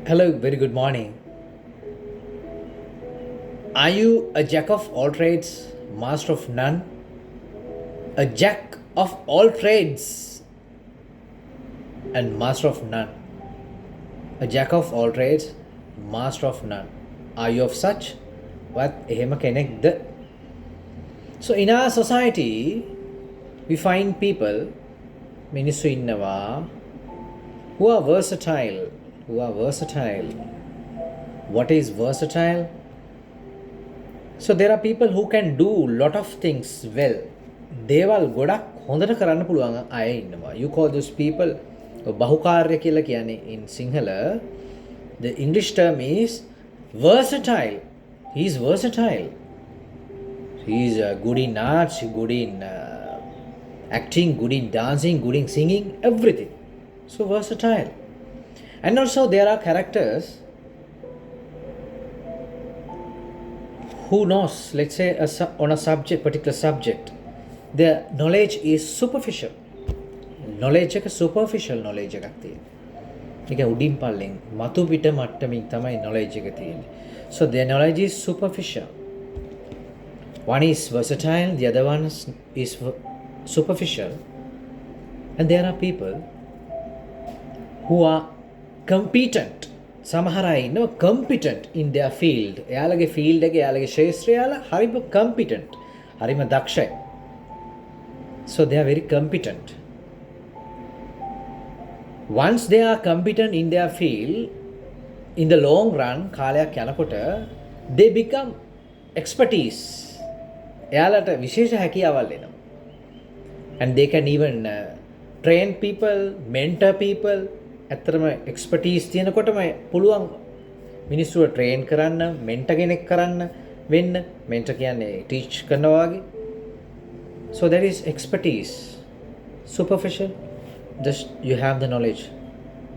Hello, very good morning. Are you a jack of all trades, master of none? A jack of all trades and master of none. A jack of all trades, master of none. Are you of such? What එහෙම කෙනෙක්ද? So in our society, we find people, මිනිස්සු ඉන්නවා, who are versatile. Who are versatile. What is versatile? So there are people who can do lot of things well. දේවල් ගොඩක් හොඳට කරන්න පුළුවන් අය ඉන්නවා. You call those people බහුකාර්ය කියලා කියන්නේ in Sinhala. The English term is versatile. He is versatile. He is good in arts, good in acting, good in dancing, good in singing, everything. So versatile. And also there are characters who knows, let's say on a subject, particular subject, their knowledge is superficial. Knowledge එක superficial knowledge එකක් තියෙනවා. ඒක උඩින් පල්ලෙන් මතු පිට මට්ටමින් තමයි knowledge එක තියෙන්නේ. So their knowledge is superficial. One is versatile, the other one is superficial. And there are people who are competent. සමහර අය ඉන්නවා competent in their field. එයාලගේ field එකේ එයාලගේ ශාස්ත්‍රය එයාලා හරිම competent. හරිම දක්ෂයි. So they are very competent. Once they are competent in their field, in the long run, කාලයක් යනකොට they become expertise. එයාලට විශේෂ හැකියාවල් එනවා. And they can even train people, mentor people. ඇත්තරම එක්ස්පර්ටීස් තියෙනකොටම පුළුවන් මිනිස්සුව ට්‍රේන් කරන්න, මෙන්ටර් කෙනෙක් කරන්න වෙන්න. මෙන්ටර් කියන්නේ ටීච් කරනවා වගේ. So there is expertise. Superficial, just you have the knowledge.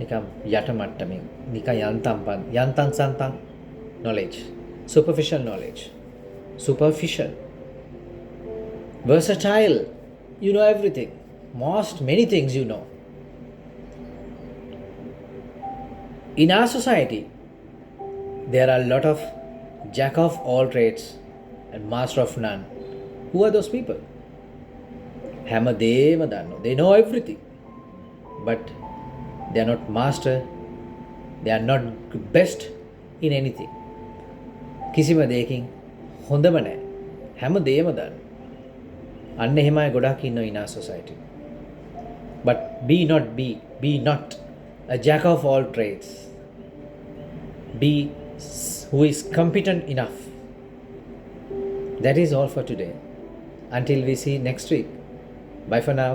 නිකම් යට මට්ටමින්, නිකම් යන්තම් සන්තම් knowledge. Superficial knowledge. Superficial. Versatile, you know everything. Many things you know. In our society, there are a lot of jack of all trades and master of none. Who are those people? හැමදේම දන්නවා. They know everything. But they are not master. They are not best in anything. කිසිම දෙයකින් හොඳම නැහැ. හැමදේම දන්නවා. අන්න එහෙම අය ගොඩාක් ඉන්නවා in our society. But be not a jack of all trades. Be who is competent enough. That is all for today. Until we see next week. Bye for now.